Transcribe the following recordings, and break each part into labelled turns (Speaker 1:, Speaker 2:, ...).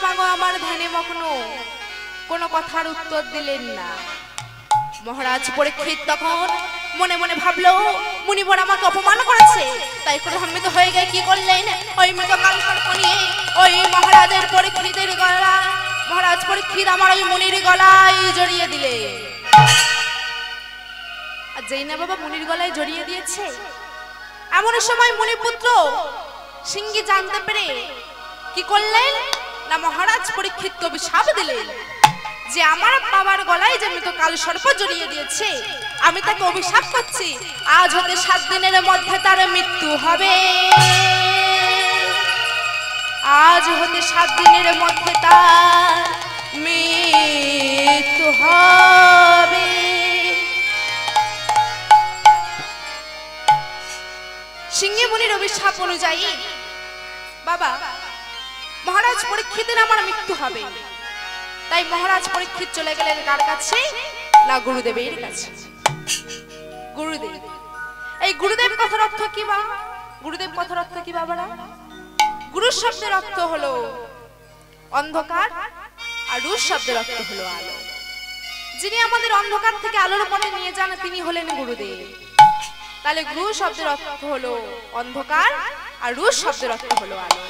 Speaker 1: মাগো আমার ধ্যানে মগ্ন, কোনো কথার উত্তর দিলেন না। মহারাজ পরীক্ষিত তখন মনে মনে ভাবলো মুনিবর আমাকে অপমান করেছে, তাই ক্রোধান্বিত হয়ে গিয়ে কি করলেন, ওই মৃত কালসর্প নিয়ে ওই মহারাজের পরীক্ষিতের গলা, মহারাজ পরীক্ষিত আমার ওই মুনির গলায় জড়িয়ে দিলে। আর যেই না বাবা মুনির গলায় জড়িয়ে দিয়েছে, এমন সময় মুনিপুত্র সিংহী জানতে পেরে কি করলেন না, মহারাজ পরীক্ষিত অভিশাপ দিলেন যে আমার বাবার গলায় যে মৃত কাল সর্প জড়িয়ে দিয়েছে, আমি তাকে অভিশাপ করছি আজ হতে 7 দিনের মধ্যে তার মৃত্যু হবে। আজ হতে 7 দিনের মধ্যে তার মৃত্যু হবে। সিংহী মুনির অভিশাপ অনুযায়ী বাবা মহারাজ পরীক্ষিতের আমার মৃত্যু হবে, তাই মহারাজ পরীক্ষিত চলে গেলেন কার কাছে না, গুরুদেবের কাছে। গুরুদেব, এই গুরুদেব কথার অর্থ কি বা? গুরুদেব কথার অর্থ কি বাবারা? গুরু শব্দের অর্থ হলো অন্ধকার, আর রূপ শব্দের অর্থ হলো আলো। যিনি আমাদের অন্ধকার থেকে আলোর পথে নিয়ে যান তিনি হলেন গুরুদেব। তাহলে গুরু শব্দের অর্থ হলো অন্ধকার, আর রূপ শব্দের অর্থ হলো আলো।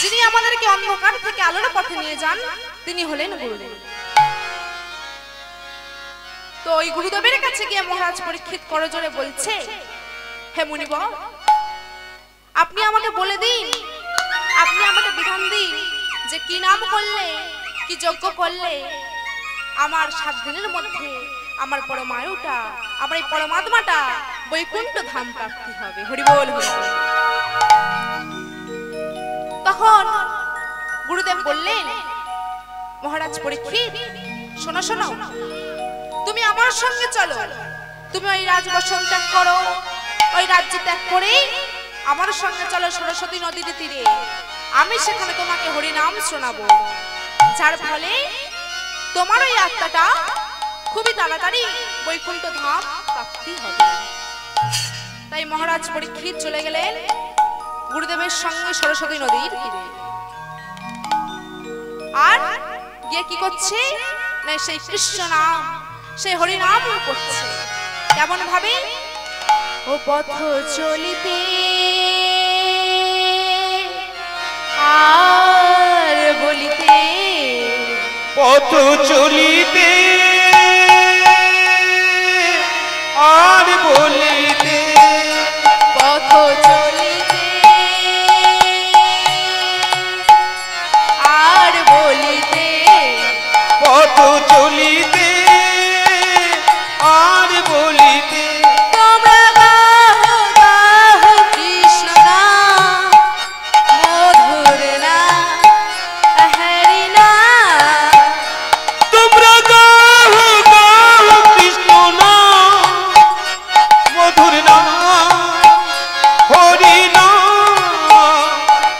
Speaker 1: যিনি আমাদেরকে অন্ধকার থেকে আলোর পথে নিয়ে যান তিনি হলেন গুরুদেব। তো ওই গুরুদেবের কাছে গিয়ে মহারাজ পরীক্ষিত করজোড়ে বলছে, হে মুনিবর, আপনি আমাকে বলে দিন, আপনি আমাকে বিধান দিন যে কি নাম করলে, কি যজ্ঞ করলে আমার 7 দিনের মধ্যে আমার পরমায়ুটা, আমার এই পরমাত্মাটা বৈকুণ্ঠ ধাম প্রাপ্তি হবে। হরি বল হরি বল। তখন গুরুদেব বললেন, মহারাজ পরীক্ষিত শোনো শোনো, তুমি আমার সঙ্গে চলো, তুমি ওই রাজবসন ত্যাগ করো, ওই রাজ্য ত্যাগ করে আমার সঙ্গে চলো সরস্বতী নদীর তীরে। আমি সেখানে তোমাকে হরিনাম শোনাবো, যার ফলে তোমার ওই আত্মাটা খুবই তাড়াতাড়ি বৈকুণ্ঠ ধাম প্রাপ্তি হবে। তাই মহারাজ পরীক্ষিত চলে গেলেন গুরুদেবের সঙ্গে সরস্বতী নদীর তীরে। আর গিয়ে কি করছে না, সেই কৃষ্ণ নাম, সেই হরিনাম করছে। কেমন ভাবে? ও পথ চলিতে আর বলিতে,
Speaker 2: পথ চলিতে আর বলিতে,
Speaker 1: পথ চলিতে আর বলিতে,
Speaker 2: পথ চলিতে আর বলিতে,
Speaker 1: তোমরা গাহো গাহো কৃষ্ণ নাম, মধুর নাম, হরি নাম।
Speaker 2: তোমরা গাহো গাহো কৃষ্ণ নাম, মধুর নাম, হরি নাম।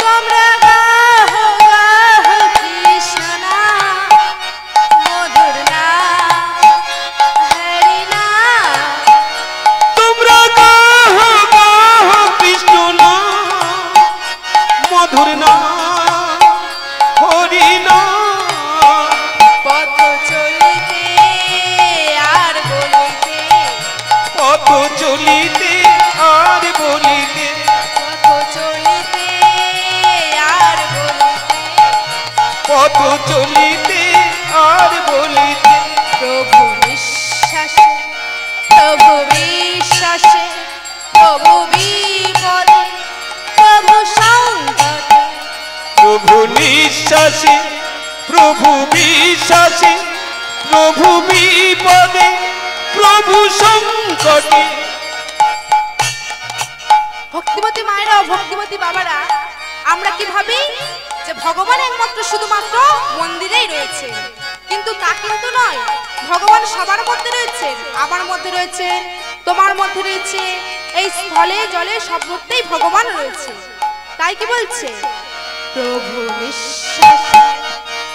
Speaker 1: তোমরা গাহো গাহো কৃষ্ণ নাম, মধুর নাম, হরি নাম।
Speaker 2: তোমরা গাহো গাহো কৃষ্ণ নাম, মধুর নাম, হরি নাম।
Speaker 1: পথ চলিতে আর বলিতে,
Speaker 2: পথ চলিতে আর বলিতে,
Speaker 1: পথ চলিতে আর বলিতে,
Speaker 2: পথ চলিতে আর বলিতে,
Speaker 1: প্রভু বিশ্বাসে, প্রভু বিশ্বাসে, প্রভু বিপদে, প্রভু সংকটে,
Speaker 2: প্রভু নিঃশ্বাসে, প্রভু বিশ্বাসে, প্রভু বিপদে, প্রভু সংকটে।
Speaker 1: ভক্তিমতী মায়েরা, ভক্তিমতী বাবারা, আমরা কি ভাবি যে ভগবান একমাত্র শুধুমাত্র মন্দিরেই রয়েছে, কিন্তু তা কিন্তু নয়। ভগবান সবার মধ্যে রয়েছেন, আমার মধ্যে রয়েছেন, তোমার মধ্যে রয়েছে, এই স্থলে জলে সব মধ্যেই ভগবান রয়েছে। তাই কি বলছে, প্রভু বিশ্বাসে,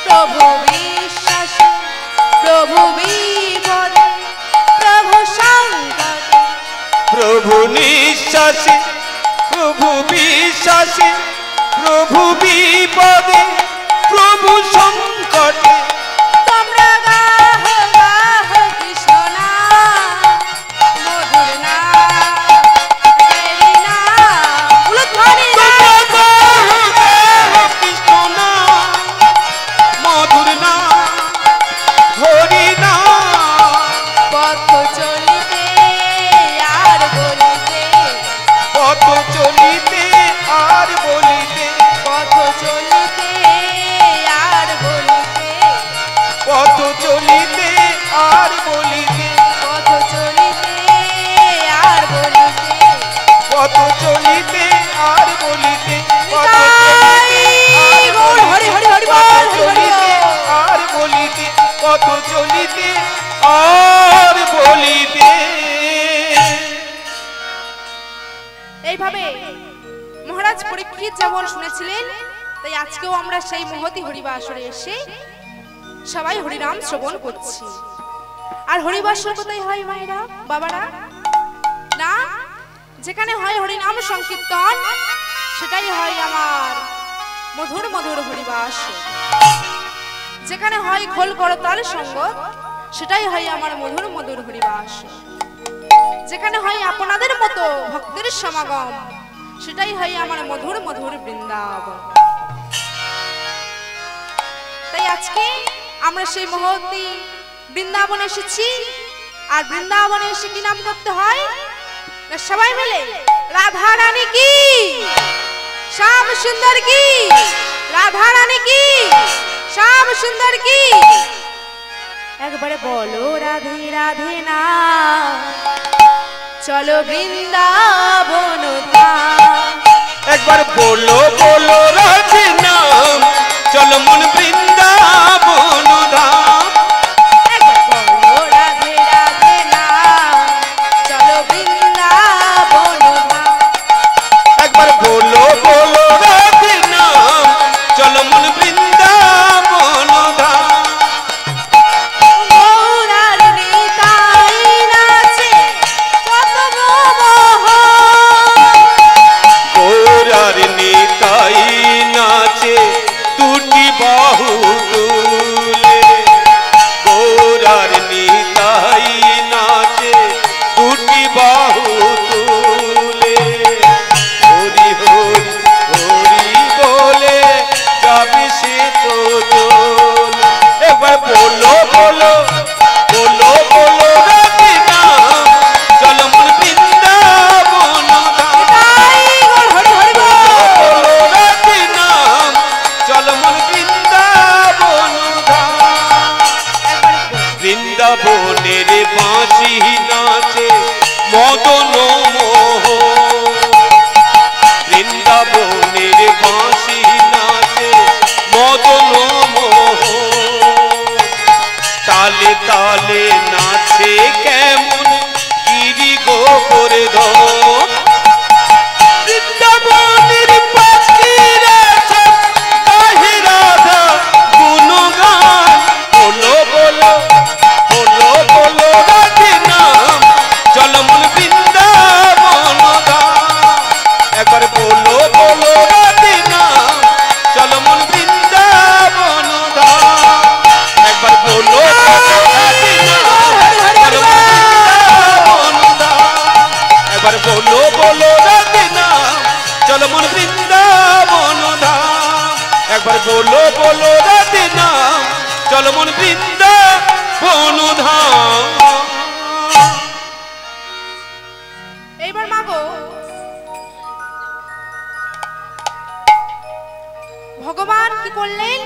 Speaker 1: প্রভু বিশ্বাসে, প্রভু বিপদে, প্রভু সংকটে,
Speaker 2: প্রভু নিঃশ্বাসে, প্রভু বিশ্বাসে, প্রভু বিপদে, প্রভু পথ চলিতে আর বলিতে।
Speaker 1: এইভাবে মহারাজ পরীক্ষিত যেমন শুনেছিলেন, তাই আজকেও আমরা সেই মহতি হরিবাসরে এসে সবাই হরিনাম শ্রবণ করছি। আর হরিবাসর কোথায় হয় মায়েরা বাবারা? না, যেখানে হয় হরিনাম সংকীর্তন সেটাই হয় আমার মধুর মধুর হরিবাস। যেখানে হয় খোল করতাল সঙ্গত সেটাই হয় আমার মধুর মধুর হরিবাস। যেখানে হয় আপনাদের মতো ভক্তের সমাগম সেটাই হয় আমার মধুর মধুর বৃন্দাবন। তাই আজকে আমরা সেই মহতি বৃন্দাবনে এসেছি। আর বৃন্দাবনে এসে কি নাম করতে হয়? না সবাই মিলে রাধা রানী কি, শ্যাম সুন্দর কি, রাধা রানী কি, শ্যাম সুন্দর কি। একবারে বলো রাধে রাধে না, চলো বৃন্দাবন ধাম।
Speaker 2: একবার বলো বলো রাধে নাম, চলো মন বৃন্দাবন ধাম।
Speaker 1: একবার বলো রাধে রাধে না, চলো বৃন্দাবন ধাম।
Speaker 2: একবার বলো বলো রাধে নাম, চলো মন বৃন্দাবন ধাম।
Speaker 1: গৌরার নিতাই নাচে কত মোহ,
Speaker 2: গৌরার নিতাই নাচে দুটি বাহু তুলে। গৌরার নিতাই নাচে দুটি বাহু তুলে। হরি হরি হরি বলে যাবে সে তো চল। এবার বলো বলো বলো বলো রাধে নাম, চলো মন বৃন্দাবন ধাম।
Speaker 1: তাই হরি হরি বল।
Speaker 2: বলো রাধে নাম, চলো মন বৃন্দাবন ধাম। বৃন্দাবনের বাঁশি নাচে মদন মোহ। বৃন্দাবনের বাঁশি নাচে মদন মোহ। তালে তালে নাচে কেমন গিরি গোবর্ধন। বৃন্দাবনের পাখিরা সব গাহে রাধা গুণগান। বলো বলো বলো বলো রাধে নাম, চলো মন বৃন্দাবন ধাম। একবার বলো বলো রাধে নাম, চলো মন বৃন্দাবন ধাম। একবার বলো বলো রাধে নাম, চলো মন বৃন্দাবন ধাম। একবার বলো বলো রাধে নাম, চলো মন বৃন্দাবন ধাম। একবার বলো বলো রাধে নাম, চলো মন বৃন্দাবন ধাম।
Speaker 1: এইবার মাগো ভগবান কি করলেন?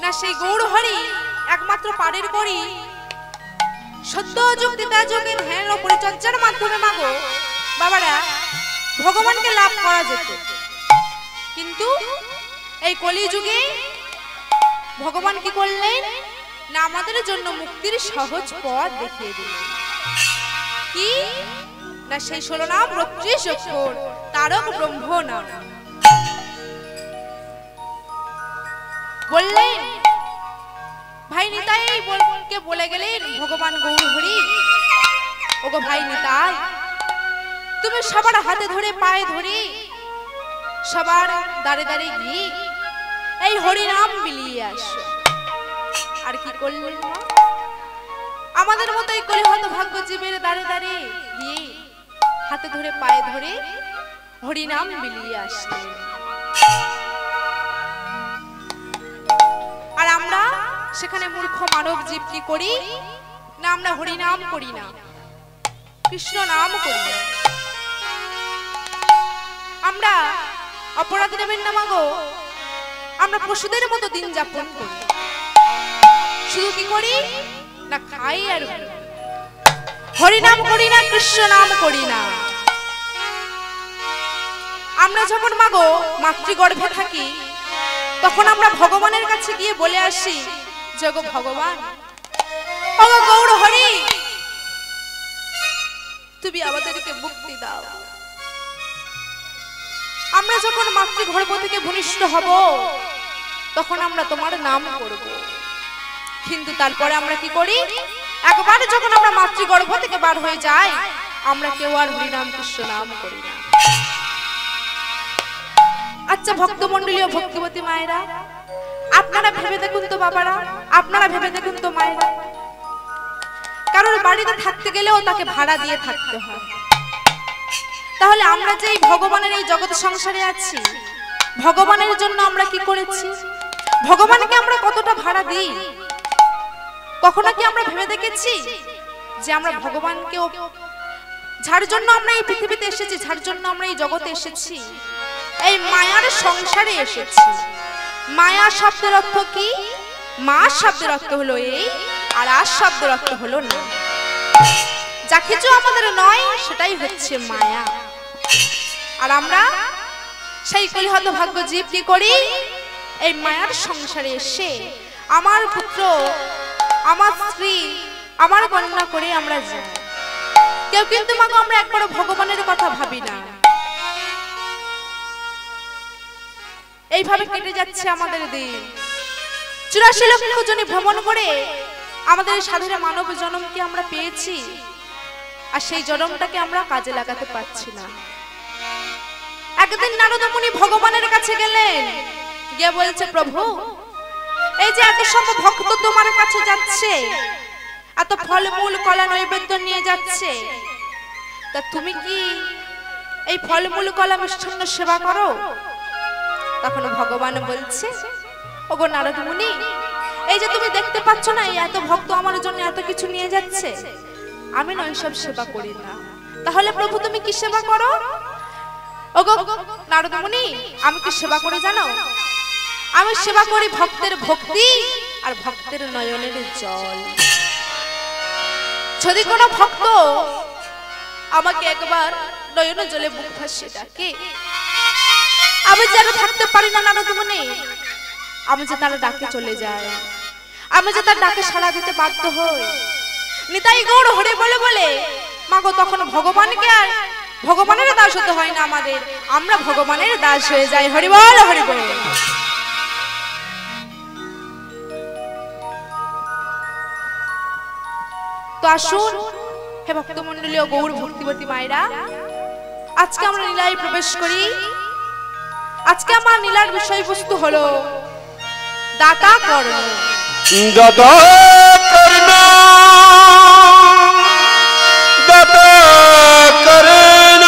Speaker 1: না সেই গৌর হরি একমাত্র পারের করি সত্য যুগ ত্রেতা যুগে ধ্যান ও পরিচর্যার মাধ্যমে মাগো বাবারা ভগবানকে লাভ করা যেত। কিন্তু এই কলি যুগে ভগবান কি করলেন? না আমাদের জন্য মুক্তির সহজ পথ দেখিয়ে দিলেন। কি না সেই 16 নাম 32 অক্ষর তারক ব্রহ্ম নাম বললেন। ভাই নিতাই কে বলে গেলেন ভগবান গৌর হরি, ওগো ভাই নিতাই তুমি সবার হাতে ধরে পায়ে ধরে সবার দাঁড়ে দাঁড়ে গিয়ে এই হরি নাম বিলিয়ে আসো। আর কি করলেন না? আমাদের মতো এই কলি হত ভাগ্য জীবের দাঁড়ে দাঁড়ে গিয়ে হাতে ধরে পায়ে ধরে হরি নাম বিলিয়ে আসলেন। আর আমরা সেখানে মূর্খ মানব জীব কি করি? না আমরা হরি নাম করি না, কৃষ্ণ নাম করি না। আমরা অপরাধ নেবেন না মাগো, আমরা পশুদের মতো দিন যাপন করি। শুধু কি করি না খাই আর হরি নাম করি না, কৃষ্ণ নাম করি না। আমরা যখন মাগো মাতৃগর্ভে থাকি তখন আমরা ভগবানের কাছে গিয়ে বলে আসি জগ ভগবান ও গৌর হরি, তুমি আমাদেরকে মুক্তি দাও। আমরা যখন মাতৃগর্ভ থেকে ভূমিষ্ঠ হব তখন আমরা তোমার নাম করব, কিন্তু তারপরে আমরা কি করি? একবার যখন আমরা মাতৃগর্ভ থেকে বার হয়ে যাই আমরা কেউ আর হরিনাম কৃষ্ণ নাম করি না। আচ্ছা ভক্তমণ্ডলী ও ভক্তিবতী মায়েরা, আপনারা ভেবে দেখুন তো বাবারা, আপনারা ভেবে দেখুন তো মায়েরা, কারোর বাড়িতে থাকতে গেলেও তাকে ভাড়া দিয়ে থাকতে হয়। তাহলে আমরা যে ভগবানের এই জগৎ সংসারে আছি, ভগবানের জন্য আমরা কি করেছি? ভগবানকে আমরা কতটা ভাড়া দিই? কখনো কি আমরা ভেবে দেখেছি যে আমরা ভগবানকেও, যার জন্য আমরা এই পৃথিবীতে এসেছি, যার জন্য আমরা এই জগতে এসেছি, এই মায়ার সংসারে এসেছি। মায়া শব্দের অর্থ কি? মা শব্দের অর্থ হলো এই, আর আজ শব্দের অর্থ হলো না। যা কিছু আমাদের নয় সেটাই হচ্ছে মায়া। আর আমরা সেই কলিহত ভাগ্য জীব কি করি? এই মায়ার সংসারে এসে আমার পুত্র, আমার স্ত্রী, আমার কন্যা করে আমরা যাই। কেউ কিন্তু মাগো আমরা একবারও ভগবানের কথা ভাবি না। এইভাবে কেটে যাচ্ছে আমাদের দিন। 84 লক্ষ জনে ভ্রমণ করে আমাদের সাধারণ মানব জন্মকে আমরা পেয়েছি, আর সেই জন্মটাকে আমরা কাজে লাগাতে পারছি না। একদিন নারদ মুনি ভগবানের কাছে গেলেন, গিয়ে বলছে প্রভু, এই যে এত সব ভক্ত তোমার কাছে যাচ্ছে, এত ফলমূল কলা নৈবেদ্য নিয়ে যাচ্ছে, তা তুমি কি এই ফলমূল কলা মিষ্টান্ন সেবা করো? তখন ভগবান বলছে, ওগো নারদ মুনি, এই যে তুমি দেখতে পাচ্ছ না এই এত ভক্ত আমার জন্য এত কিছু নিয়ে যাচ্ছে, আমি না ওইসব সেবা করি না। তাহলে প্রভু তুমি কি সেবা করো? ওগো নারদ মুনি, আমি কি সেবা করে জানো? আমি সেবা করি ভক্তের ভক্তি আর ভক্তের নয়নের জল। যদি কোনো ভক্ত আমাকে একবার নয়ন জলে মুখ ভাসিয়ে ডাকে, আমি যেন থাকতে পারি না নারদ মুনি, আমি যে তার ডাকে চলে যাই, আমি যে তার ডাকে সাড়া দিতে বাধ্য হই। নিতাই গৌর হরি বলে বলে মাগো তখন ভগবানকে আর ভগবানের দাস হতে হয় না আমাদের, আমরা ভগবানের দাস হয়ে যাই। হরি বল হরি বল। তো আসুন হে ভক্তমণ্ডলী ও গৌর ভক্তিবতী মায়েরা, আজকে আমরা লীলায় প্রবেশ করি। আজকে আমার লীলার বিষয়বস্তু হলো দাতা কর্ণ।
Speaker 2: দাতা কর্ণ, দাতা কর্ণ,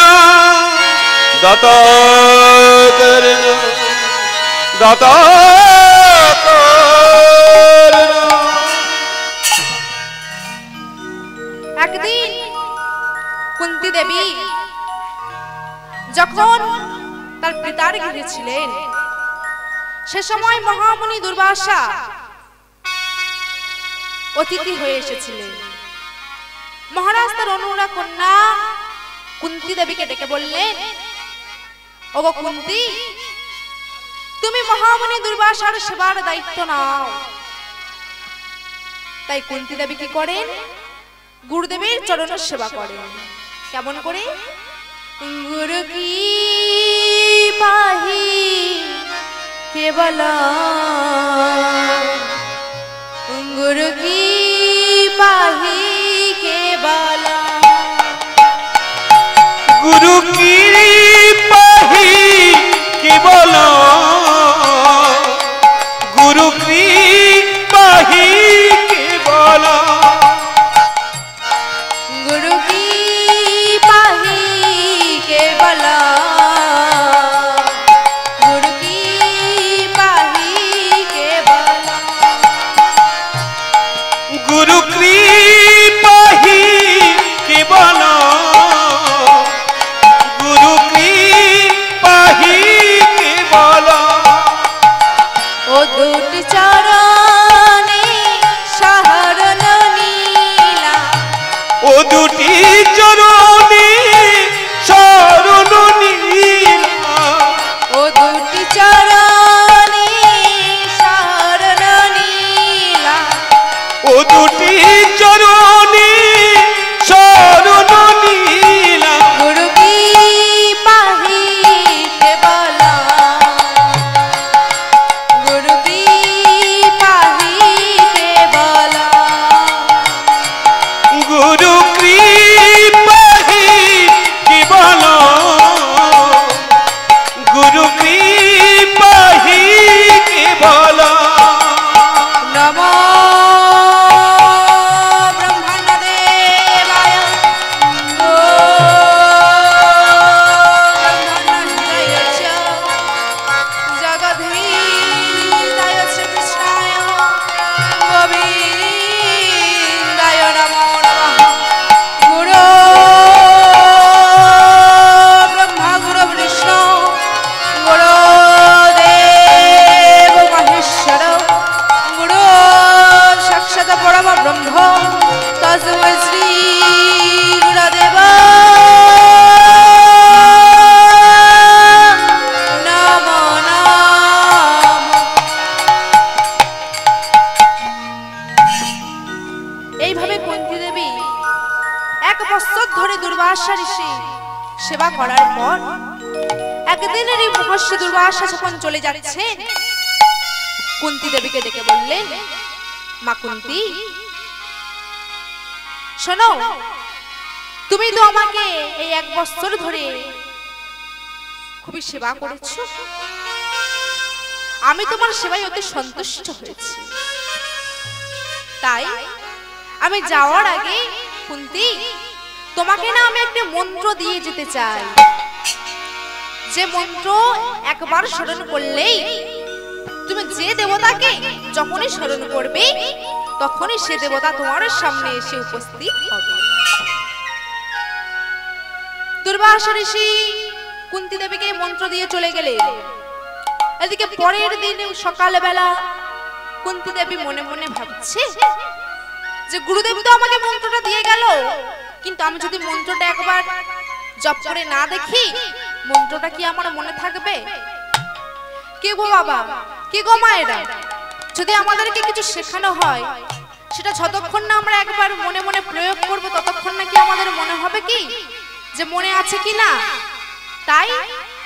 Speaker 2: দাতা কর্ণ, দাতা কর্ণ।
Speaker 1: একদিন কুন্তী দেবী যখন তার পিতার গৃহে ছিলেন, সে সময় মহামুনি দুর্বাসা অতিথি হয়ে এসেছিলেন। মহারাজ তার অনুরা কন্যা কুন্তী দেবীকে ডেকে বললেন, ওগো কুন্তী, তুমি মহামুনি দুর্বাসার সেবার দায়িত্ব নাও। তাই কুন্তী দেবী কি করেন? গুরুদেবের চরণ সেবা করেন। কেমন করে? গুরু কি পাহি কেবল, গুরু কি পাহি কেবল,
Speaker 2: গুরু কি পাহি কেবল, গুরু কি পাহি কেবল,
Speaker 1: গুরু কি পাহি কেবল, গুরু কি পাহি কেবল,
Speaker 2: গুরু কি পাহি কেবল, গুরু কি পাহি কেবল।
Speaker 1: ও দুটি চরণে শরণ নীলা,
Speaker 2: ও দুটি চরণে শরণ নীলা,
Speaker 1: ও দুটি চরণে শরণ নীলা,
Speaker 2: ও দুটি চরণে শরণ নিলাম
Speaker 1: গুরু কি পাহিতে বলা গুরু কি পাহিতে বলা
Speaker 2: গুরু কৃপাহি কেবল গুরু কৃপাহি কেবল
Speaker 1: নমো ব্রহ্মাণ্ড দেবায় ও ব্রহ্মাণ্ড হৃদয় চ জগদ্ধিতায় চ কৃষ্ণায় গোবিন্দায় নমো নমঃ গুরু ব্রহ্মা গুরু বিষ্ণু গুরু দেব মহেশ্বর গুরু সাক্ষাৎ পরম ব্রহ্ম তস্मै শ্রী গুরুদেব নমো নমঃ। এইভাবে কুন্তী দেবী 1 বছর ধরে দুর্বাসা ঋষি সেবা করার পর একদিনের এই মহর্ষি দুর্বাসা যখন চলে যাচ্ছে কুন্তী দেবীকে ডেকে বললেন, মা কুন্তী শোনো, তুমি তো আমাকে এই 1 বছর ধরে খুবই সেবা করেছো, আমি তোমার সেবায় অতি সন্তুষ্ট হয়েছি, তাই আমি যাওয়ার আগে কুন্তী তোমাকে না আমি একটা মন্ত্র দিয়ে যেতে চাই, যে মন্ত্র একবার স্মরণ করলেই তুমি যে দেবতাকে যখনই স্মরণ করবে তখনই সে দেবতা তোমার সামনে এসে উপস্থিত হবে। দুর্বাসা ঋষি কুন্তী দেবীকে মন্ত্র দিয়ে চলে গেলেন। এদিকে পরের দিন সকালবেলা কুন্তী দেবী মনে মনে ভাবছে যে গুরুদেব তো আমাকে মন্ত্রটা দিয়ে গেল, কিন্তু আমি যদি মন্ত্রটা একবার জপ করে না দেখি মন্ত্রটা কি আমার মনে থাকবে? কে গো বাবা, কে গো মায়েরা, যদি আমাদেরকে কিছু শেখানো হয় সেটা যতক্ষণ না আমরা একবার মনে মনে প্রয়োগ করব ততক্ষণ নাকি আমাদের মনে হবে কি যে মনে আছে কি না। তাই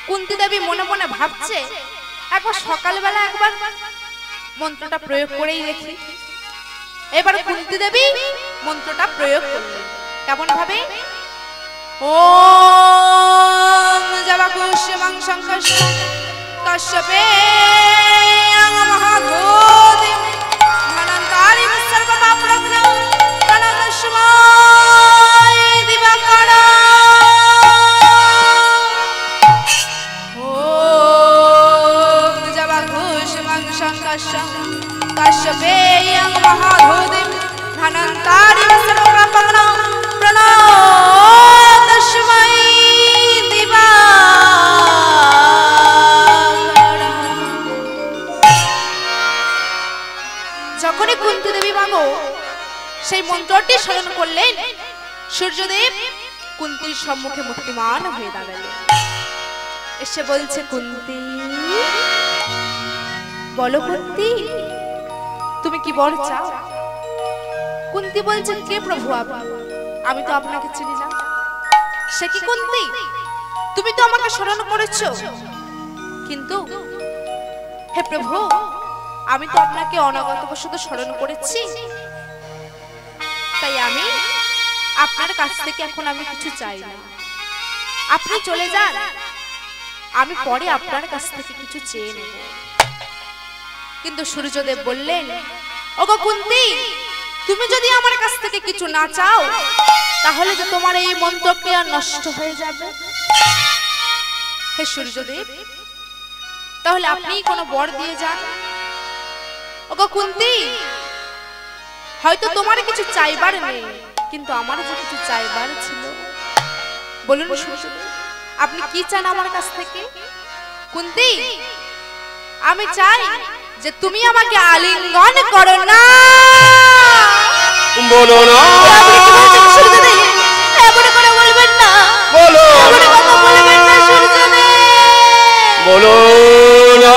Speaker 1: কুন্তী দেবী মনে মনে ভাবছে একবার সকালবেলা একবার মন্ত্রটা প্রয়োগ করেই দেখি। এবার কুন্তী দেবী মন্ত্রটা প্রয়োগ করলেন। কেমন ভাবে? ওম জবাকুষ্যমং শঙ্কর্ষ কশ্যপেয়ং মহাভূতিম ধনন্তারিম সর্বপাপরগ্নং প্রণতস্মৈ দিবাকরং। ওম জবাকুষ্যমং শঙ্কর্ষ কশ্যপেয়ং মহাভূতিম ধনন্তারিম সর্বপাপরগ্নং প্রণতস্মৈ যখনই কুন্তী দেবী মাগো সেই মন্ত্রটি স্মরণ করলেন, সূর্যদেব কুন্তীর সম্মুখে মূর্তিমান হয়ে দাঁড়ালেন। এসে বলছে, কুন্তী বলো কুন্তী, তুমি কি বর চাও? কুন্তী বলছে, কে প্রভু আপনি? আমি তো আপনাকে চিনি না। সে কি কুন্তী, তুমি তো আমাকে স্মরণ করেছো, কিন্তু হে প্রভু আমি তো আপনাকে অনাগতবশত স্মরণ করেছি, তাই আমি আপনার কাছ থেকে এখন আমি কিছু চাই না, আপনি চলে যান, আমি পরে আপনার কাছ থেকে কিছু চেয়ে নেব। কিন্তু সূর্যদেব বললেন, ওগো কুন্তী, তুমি যদি আমার কাছ থেকে কিছু না চাও তাহলে যে তোমার এই মন্ত্রক্রিয়া নষ্ট হয়ে যাবে। হে সূর্যদেব, তাহলে আপনি কোনো বর দিয়ে যান। ওগো কুন্তী, হয়তো তোমার কিছু চাইবার নেই, কিন্তু আমার যে কিছু চাইবার ছিল। বলুন সূর্যদেব, আপনি কি চান আমার কাছ থেকে? কুন্তী, আমি চাই যে তুমি আমাকে আলিঙ্গন করো না।
Speaker 2: বলো না,
Speaker 1: সূর্যদেব এমন করে বলবেন না,
Speaker 2: বলো
Speaker 1: এমন কথা বলবেন না সূর্যদেব।
Speaker 2: বলো না,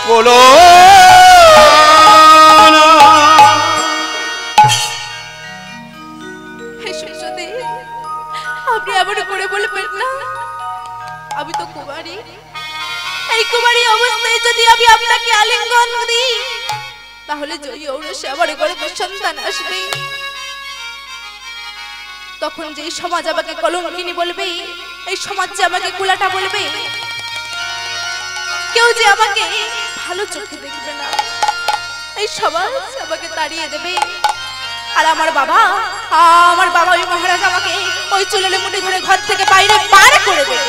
Speaker 2: বলো না।
Speaker 1: এমন করে বলবেন না, আমি তো কুমারী। এই কুমারী অবস্থায় যদি আমি আপনাকে আলিঙ্গন দিই, তাহলে জয়ী ঔরসে আমার গর্ভে সন্তান আসবে। তখন যে সমাজ আমাকে কলঙ্কিনী বলবে, এই সমাজ যে আমাকে কুলাটা বলবে, কেউ যে আমাকে ভালো চোখে দেখবে না, এই সমাজ আমাকে তাড়িয়ে দেবে। আর আমার বাবা ওই মহারাজ আমাকে ওই চুলের মুঠি ধরে ঘর থেকে বাইরে বার করে দেবে।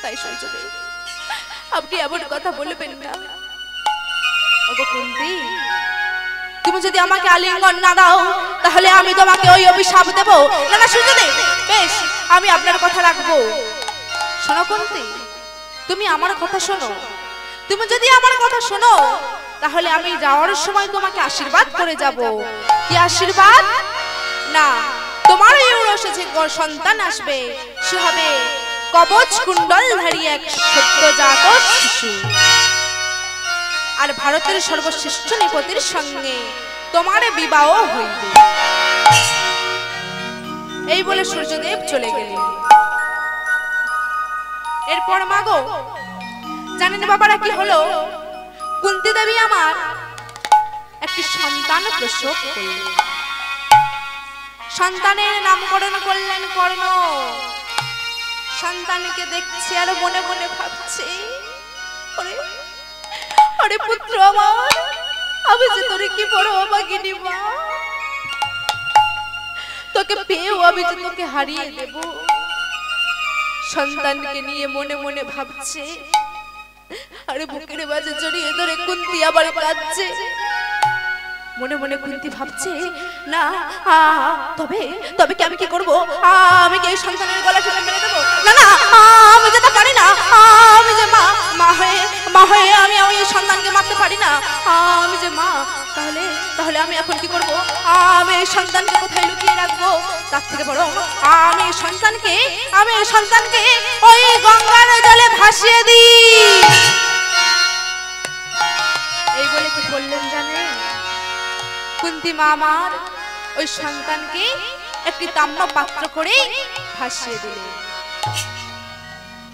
Speaker 1: তাই সূর্যদেব, আপনি এমন কথা বলবেন না। ওগো কুন্তী, তুমি যদি আমাকে আলিঙ্গন না দাও, তাহলে আমি তোমাকে ওই অভিশাপ দেব। না না সূর্যদেব, বেশ, আমি আপনার কথা রাখবো। শোনো কুন্তী, তুমি আমার কথা শোনো। তুমি যদি আমার কথা শোনো, তাহলে আমি যাওয়ার সময় তোমাকে আশীর্বাদ করে যাব। কি আশীর্বাদ? না, তোমার এই ঔরসে যে সন্তান আসবে, সে হবে কবচ কুণ্ডলধারী এক সদ্যজাত শিশু। আর ভারতের সর্বশ্রেষ্ঠ নৃপতির সঙ্গে তোমার বিবাহ হইবে। এই বলে সূর্যদেব চলে গেলেন। এরপর মাগো, জানেন বাবারা কি হলো? কুন্তী দেবী আমার একটি সন্তান প্রসব করলেন। সন্তানের নামকরণ করলেন কর্ণ। সন্তানকে দেখছে আর মনে মনে ভাবছে, আরে পুত্র আমার, আমি যে তোরে কি বড় অভাগিনী মা, তোকে পেয়েও আমি যে তোকে হারিয়ে দেব। সন্তানকে নিয়ে মনে মনে ভাবছে, আরে বুকের মাঝে জড়িয়ে ধরে কুন্তী আবার কাঁদছে। মনে মনে কুন্তী ভাবছে, না তবে তবে কি আমি কি করব? আমি কি এই সন্তানের গলা টিপে মেরে দেবো? না না, আমি যেতে পারি না। আমি যে মা হয়ে আমি এই সন্তানকে মারতে পারি না। আমি যে মা, তাহলে আমি এখন কি করব? আমি এই সন্তানকে কোথায় লুকিয়ে রাখবো? তার থেকে বড় আমি এই সন্তানকে ওই গঙ্গার জলে ভাসিয়ে দিই। এই বলে কি বললেন জানেন? কুন্তী মা আমার ওই সন্তানকে একটি তাম্র পাত্র করে ভাসিয়ে দিলেন।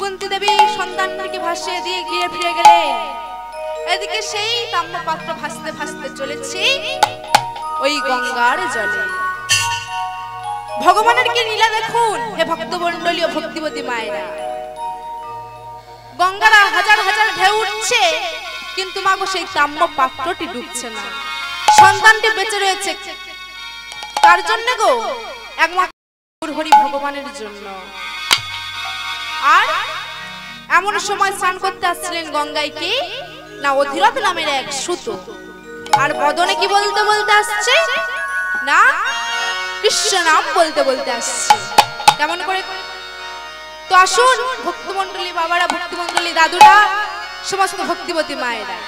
Speaker 1: কুন্তী দেবী সন্তানকে ভাসিয়ে দিয়ে গিয়ে ফিরে গেলেন। এদিকে সেই তাম্র পাত্র ভাসতে ভাসতে চলেছে ওই গঙ্গার জলে। ভগবানের কি লীলা দেখুন হে ভক্তমণ্ডলী ও ভক্তিবতী মায়েরা। গঙ্গার হাজার হাজার ঢেউ উঠছে, কিন্তু মাগো সেই তাম্র পাত্রটি ডুবছে না। সন্তানটি বেঁচে রয়েছে কার জন্য গো? একমাত্র হরি ভগবানের জন্য। আর এমন সময় স্নান করতে আসছিলেন গঙ্গায় কি না অধিরথ নামের এক সুত। আর বদনে কি বলতে বলতে আসছে না কৃষ্ণ নাম বলতে বলতে আসছে। কেমন করে? তো আসুন ভক্তমণ্ডলী বাবারা, ভক্তমণ্ডলী দাদুরা, সমস্ত ভক্তিবতী মায়েরা,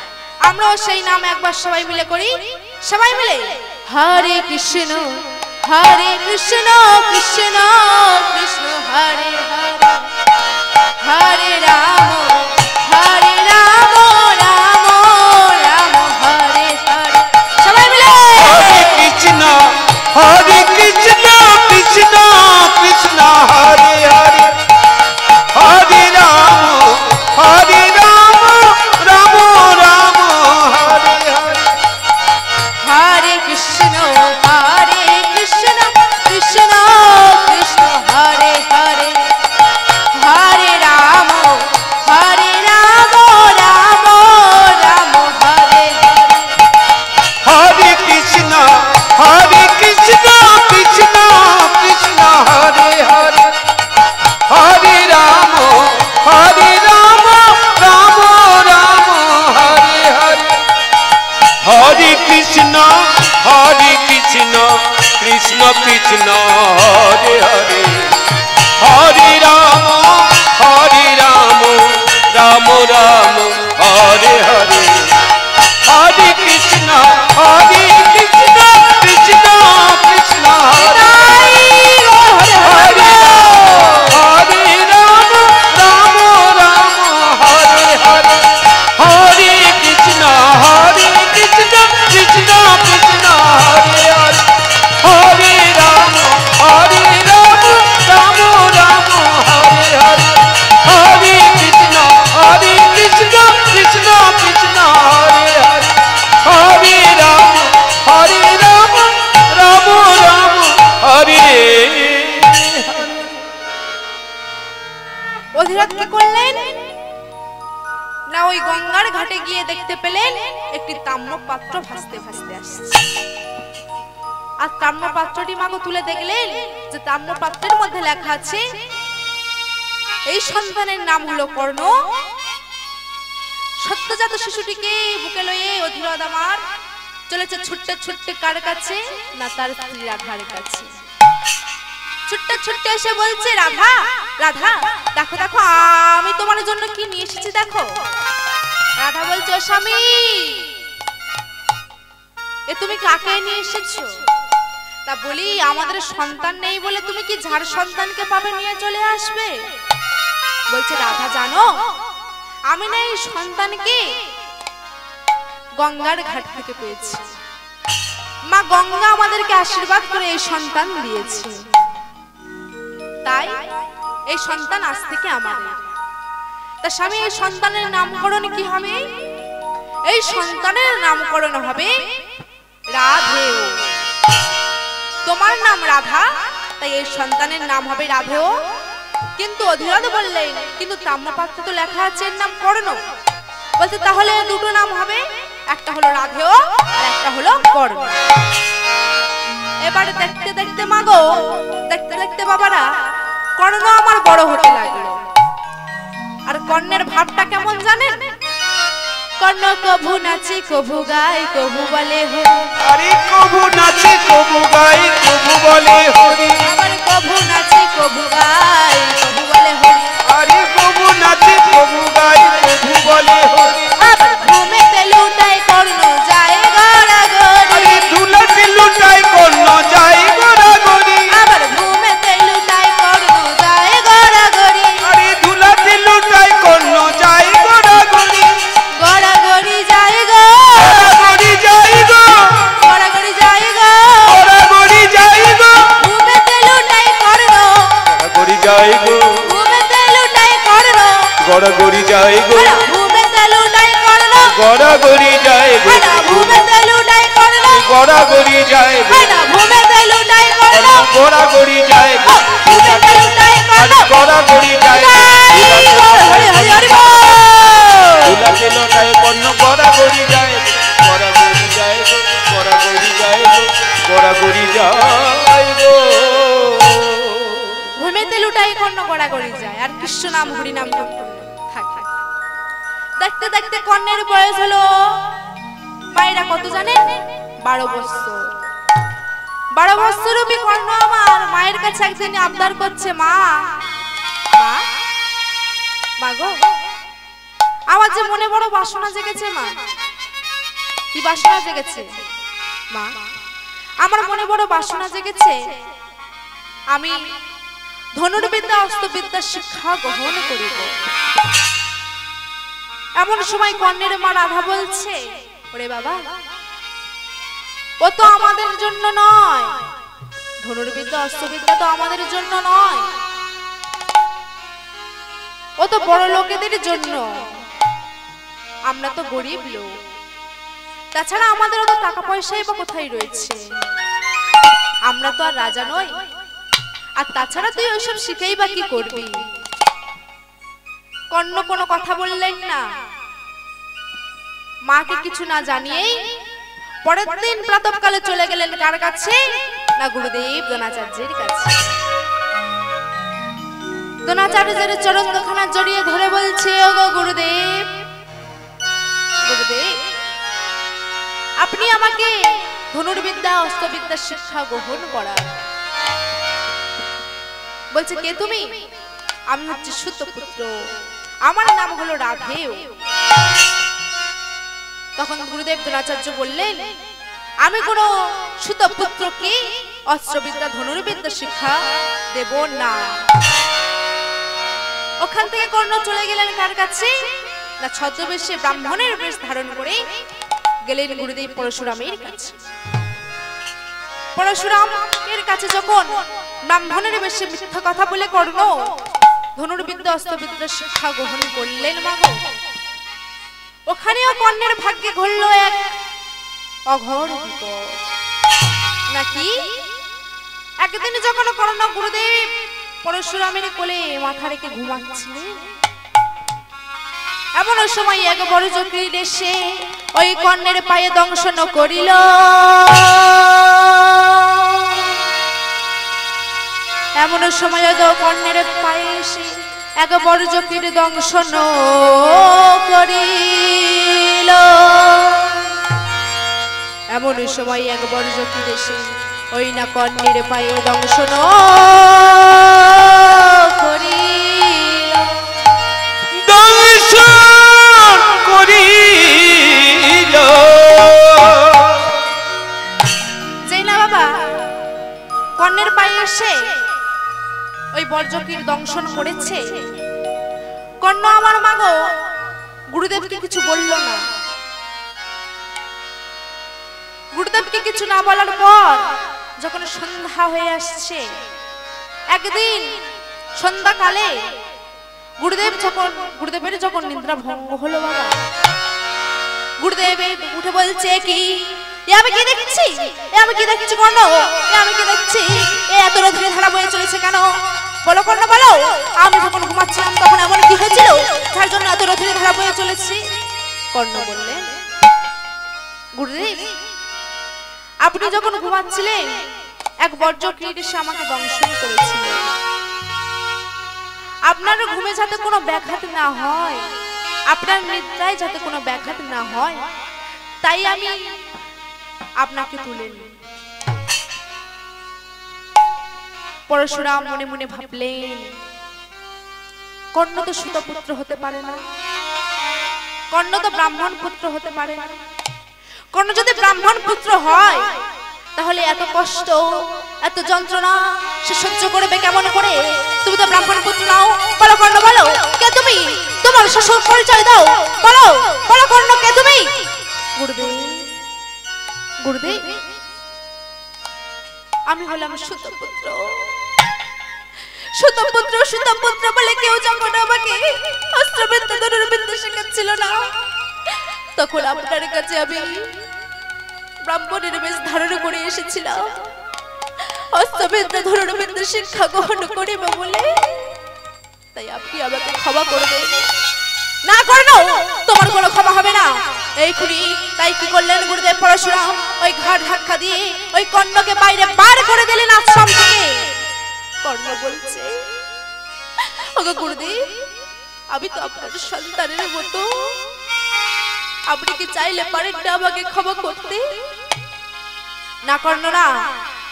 Speaker 1: আমরাও সেই নাম একবার সবাই মিলে করি। সবাই মিলে হরে কৃষ্ণ কৃষ্ণ কৃষ্ণ হরে হরে, হরে রাম রাম রাম হরে হরে। সবাই মিলে
Speaker 2: হরে কৃষ্ণ কৃষ্ণ কৃষ্ণ হরে হরে, হরে রাম রাম রাম হরে হরে।
Speaker 1: হরে কৃষ্ণ কৃষ্ণ কৃষ্ণ হরে হরে, হরে রাম রাম রাম হরে হরে।
Speaker 2: হরে কৃষ্ণ কৃষ্ণ কৃষ্ণ হরে হরে, হরে রাম রাম রাম হরে হরে। হরে কৃষ্ণ কৃষ্ণ কৃষ্ণ হরে হরে, হরে রাম রাম রাম হরে হরে। হরে কৃষ্ণ কৃষ্ণ কৃষ্ণ হরে হরে, হরে রাম রাম হরে হরে। হরে কৃষ্ণ কৃষ্ণ কৃষ্ণ হরে হরে, হরে রাম
Speaker 1: কি করলেন না ওই গঙ্গার ঘাটে গিয়ে দেখতে পেলেন একটি তাম্রপাত্র ভাসতে ভাসতে আসছে। আর তাম্রপাত্রটি মাগো তুলে দেখলেন যে তাম্রপাত্রের মধ্যে লেখা আছে এই সন্তানের নাম হলো কর্ণ। সদ্যজাত শিশুটিকে বুকে লয়ে অধীরদ আমার চলেছে ছুটতে ছুটতে কার কাছে না তার স্ত্রী রাধার কাছে। ছুটতে ছুটতে এসে বলছে রাধা রাধা দেখো দেখো আমি তোমার জন্য কি নিয়ে এসেছি দেখো। রাধা বলছে ও স্বামী এ তুমি কাকে নিয়ে এসেছো? তা বলি আমাদের সন্তান নেই বলে তুমি কি যার সন্তানকে পাবে নিয়ে চলে আসবে? বলছে রাধা জানো আমি না এই সন্তানকে গঙ্গার ঘাট থেকে পেয়েছি। মা গঙ্গা আমাদেরকে আশীর্বাদ করে এই সন্তান দিয়েছে, তাই এই সন্তান আজ থেকে আমাদের। তা স্বামী এই সন্তানের নামকরণ কি হবে? এই সন্তানের নামকরণ হবে রাধেয়। তোমার নাম রাধা তাই এই সন্তানের নাম হবে রাধেয়। কিন্তু অধীরদ বললেন কিন্তু তাম্রপাত্রে তো লেখা আছে এর নাম কর্ণ। বলছে তাহলে দুটো নাম হবে, একটা হলো রাধেয় আর একটা হলো কর্ণ। এবারে দেখতে দেখতে মাগো দেখতে দেখতে বাবারা কর্ণ আমার বড় হতে লাগলো। আর কর্ণের ভাবটা কেমন জানেন? কর্ণ কভু নাচে কভু গায় কভু বলে হরি।
Speaker 2: আরে কভু নাচে কভু গায় কভু বলে হরি।
Speaker 1: আবার কভু নাচে কভু গায় কভু বলে হরি।
Speaker 2: আরে কভু নাচে কভু গায় কভু বলে হরি।
Speaker 1: আবার ঘুমেতে লুটায় কর্ণ যায় গড়াগড়ি।
Speaker 2: আরে ধুলাতে লুটায় কর্ণ যায় গড়াগড়ি।
Speaker 1: আবার ঘুমেতে লুটায় কর্ণ যায় গড়াগড়ি।
Speaker 2: আরে ধুলাতে লুটায় কর্ণ যায় গড়াগড়ি।
Speaker 1: গড়াগড়ি যায় গো
Speaker 2: গড়াগড়ি যায় গো
Speaker 1: গড়াগড়ি যায় গো।
Speaker 2: গড়াগড়ি যায় গো
Speaker 1: ঘুমেতে লুটায় কর্ণ
Speaker 2: গড়াগড়ি যায় গো
Speaker 1: ঘুমেতে লুটায় কর্ণ।
Speaker 2: গড়াগড়ি যায় গো
Speaker 1: ঘুমেতে লুটায় কর্ণ
Speaker 2: গড়াগড়ি যায় গো
Speaker 1: ঘুমেতে লুটায় কর্ণ।
Speaker 2: গড়াগড়ি যায় গো
Speaker 1: ঘুমেতে লুটায় কর্ণ
Speaker 2: গড়াগড়ি যায় গো
Speaker 1: ঘুমেতে লুটায় কর্ণ।
Speaker 2: গড়াগড়ি যায় গো
Speaker 1: হরি হরি হরি বল।
Speaker 2: ধুলাতে লুটায় কর্ণ গড়াগড়ি যায় গো গড়াগড়ি যায় গো গড়াগড়ি যায় গো গড়াগড়ি যায় গো।
Speaker 1: ঘুমেতে লুটাই কর্ণ গড়াগড়ি যায় আর কৃষ্ণ নাম হরি নাম করতে থাকে। দেখতে দেখতে কর্ণের বয়স হলো মায়েরা কত জানেন? 12 বছর। 12 বছর রূপী কর্ণ আমার মায়ের কাছে একদিন আবদার করছে মা মা মা গো আমার যে মনে বড় বাসনা জেগেছে মা। কি বাসনা জেগেছে মা? আমার মনে বড় বাসনা জেগেছে আমি ধনুর্বিদ্যা অস্ত্রবিদ্যা শিক্ষা গ্রহণ করিব। এমন সময় কর্ণের মা রাধা বলছে ওরে বাবা ও তো আমাদের জন্য নয়, ধনুর্বিদ্যা অস্ত্রবিদ্যা তো আমাদের জন্য নয়, ও তো বড় লোকেদের জন্য। আমরা তো গরিব লোক, তাছাড়া আমাদের অত টাকা পয়সাই বা কোথায় রয়েছে? আমরা তো আর রাজা নই। আর তাছাড়া তুই ওইসব শিখেই বা কি করবি? কর্ণ কোনো কথা বললেন না। মাকে কিছু না জানিয়েই পরের দিন প্রাতঃকালে চলে গেলেন কার কাছে না গুরুদেব দ্রোণাচার্যের কাছে। দ্রোণাচার্যের চরণ দুখানা জড়িয়ে ধরে বলছে ওগো গুরুদেব গুরুদেব আপনি আমাকে ধনুর্বিদ্যা অস্ত্রবিদ্যা শিক্ষা গ্রহণ করান। বলছে কে তুমি? আমি হচ্ছে সুতপুত্র, আমার নাম হলো রাধেয়। তখন গুরুদেব দ্রোণাচার্য বললেন আমি কোনো সুতপুত্রকে অস্ত্রবিদ্যা ধনুর্বিদ্যা শিক্ষা দেব না। ওখান থেকে কর্ণ চলে গেলেন কার কাছে না ছদ্মবেশে ব্রাহ্মণের বেশ ধারণ করে গেলেন গুরুদেব পরশুরামের কাছে। পরশুরামের কাছে যখন ব্রাহ্মণের বেশে মিথ্যা কথা বলে কর্ণ ধনুর্বিদ্যা অস্ত্রবিদ্যা শিক্ষা গ্রহণ করলেন মাগো, ওখানেও কর্ণের ভাগ্যে ঘটল এক অঘোর বিপদ। নাকি একদিন যখন কর্ণ গুরুদেব পরশুরামের কোলে মাথা রেখে ঘুমাচ্ছিলেন এমন সময় এক বড় জকির এসে ওই কর্ণের পায়ে দংশন করিল। এমন সময় কর্ণের পায়ে এসে এক বড় জকির দংশন করিল। এমন সময় এক বড় জকির এসে ওই না কর্ণের পায়ে দংশন করিল।
Speaker 2: দংশন করিল
Speaker 1: যেই না বাবা কর্ণের পায়ে এসে ওই বর্জকির দংশন করেছে, কর্ণ আমার মাগো গুরুদেবকে কিছু বলল না। গুরুদেবকে কিছু না বলার পর যখন সন্ধ্যা হয়ে আসছে, একদিন সন্ধ্যাকালে গুরুদেবের যখন নিদ্রা ভঙ্গ হলো বাবা, গুরুদেব উঠে বলছে কি আমি কি দেখছি, আমি কি দেখছি কর্ণ, আমি কি দেখছি, এত রাত্রে ধারা বয়ে চলেছে কেন? বলো কর্ণ বলো, আমি যখন ঘুমাচ্ছিলাম তখন এমন কি হয়েছিল যার জন্য এত রাত্রে ধারা বয়ে চলেছি? কর্ণ বললেন গুরুদেব আপনি যখন ঘুমাচ্ছিলেন এক বর্জকির এসে আমাকে দংশন করেছিল। আপনার ঘুমে যাতে কোনো ব্যাঘাত না হয়, আপনার নিদ্রায় যাতে কোনো ব্যাঘাত না হয়, তাই আমি আপনাকে তুলে নিই। পরশুরাম মনে মনে ভাবলেন কর্ণ তো সুতপুত্র হতে পারে না, কর্ণ তো ব্রাহ্মণ পুত্র হতে পারে না। কর্ণ যদি ব্রাহ্মণ পুত্র হয় তাহলে এত কষ্ট এত যন্ত্রণা সে সহ্য করবে কেমন করে? তুমি তো ব্রাহ্মণ পুত্র নাও। বলো কর্ণ বলো কে তুমি, তোমার শ্বশুর পরিচয় দাও, বলো বলো কর্ণ কে তুমি? গুরুদেব গুরুদেব আমি হলাম সুতপুত্র। সুতপুত্র সুতপুত্র বলে কেউ যখন আমাকে অস্ত্রবিদ্যা ধনুর্বিদ্যা শেখাচ্ছিল না, তখন আপনার কাছে আমি ব্রাহ্মণের বেশ ধারণ করে এসেছিলাম অস্ত্রবিদ্যা ধনুর্বিদ্যা শিক্ষা গ্রহণ করিব বলে। তাই আপনি আমাকে ক্ষমা করবেন না কর্ণ, তোমার কোনো ক্ষমা হবে না। এই খুনি তাই কি করলেন গুরুদেব পরশুরাম? ওই ঘাট ধাক্কা দিয়ে ওই কর্ণকে বাইরে বার করে দিলেন আশ্রম থেকে। কর্ণ বলছে ওগো গুরুদেব আমি তো আপনার সন্তানের মতো, আপনি কি চাইলে পারেন না আমাকে ক্ষমা করতে? না কর্ণ না,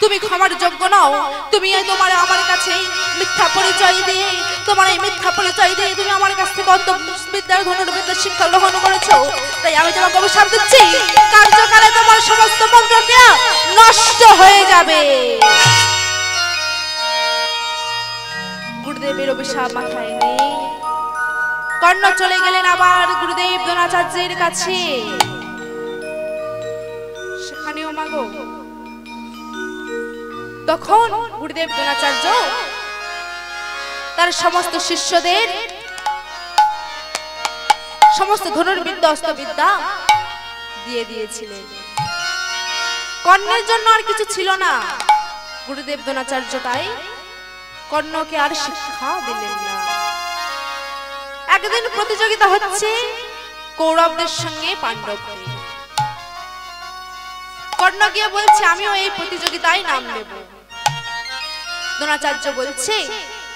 Speaker 1: তুমি ক্ষমার যোগ্য নও। তুমি তোমার আমার কাছে মিথ্যা পরিচয় দিয়ে, তোমার এই মিথ্যা পরিচয় দিয়ে তুমি আমার কাছ থেকে অন্তর্বিদ্যার ধনুর্বিদ্যা শিক্ষা গ্রহণ করেছো। তাই আমি তোমাকে অভিশাপ দিচ্ছি, কার্যকালে তোমার সমস্ত মন্ত্রক্রিয়া নষ্ট হয়ে যাবে। গুরুদেবের অভিশাপ মাথায় নেই, কর্ণ চলে গেলেন আবার গুরুদেব দ্রোণাচার্যের কাছে। সেখানেও মাগো তখন গুরুদেব দ্রোণাচার্য তার সমস্ত শিষ্যদের সমস্ত ধনুর্বিদ্যা অস্ত্রবিদ্যা দিয়ে দিয়েছিলেন। কর্ণের জন্য আর কিছু ছিল না। গুরুদেব দ্রোণাচার্য তাই কর্ণকে আর শিক্ষা দিলেন না। একদিন প্রতিযোগিতা হচ্ছে কৌরবদের সঙ্গে পাণ্ডবদের। কর্ণ গিয়ে বলছে আমিও এই প্রতিযোগিতায় নাম দেব। দ্রোণাচার্য বলছে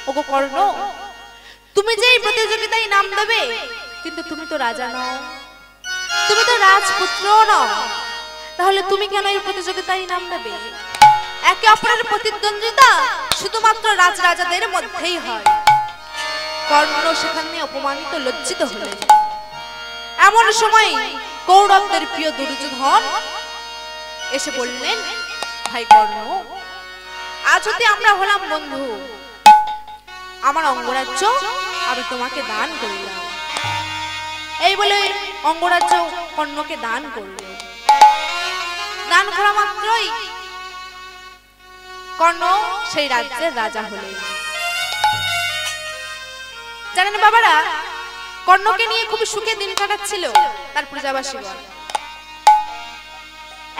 Speaker 1: ওগো কর্ণ তুমি যে এই প্রতিযোগিতায় নাম দেবে, কিন্তু তুমি তো রাজা নও, তুমি তো রাজপুত্র নও, তাহলে তুমি কেন এই প্রতিযোগিতায় নাম দেবে? একে অপরের প্রতিদ্বন্দ্বিতা শুধুমাত্র রাজরাজাদের মধ্যেই হয়। কর্ণ সেখানে অপমানিত লজ্জিত হলেন। এমন সময় কৌরবদের প্রিয় দুর্যোধন এসে বললেন ভাই কর্ণ আজ হতে আমরা হলাম বন্ধু, আমার অঙ্গরাজ্য আমি তোমাকে দান করলাম। এই বলে অঙ্গরাজ্য কর্ণকে দান করল। দান করা মাত্রই কর্ণ সেই রাজ্যের রাজা হলেন। জানেন বাবারা, কর্ণকে নিয়ে খুব সুখে দিন কাটাচ্ছিল তার প্রজাবাসীগণ।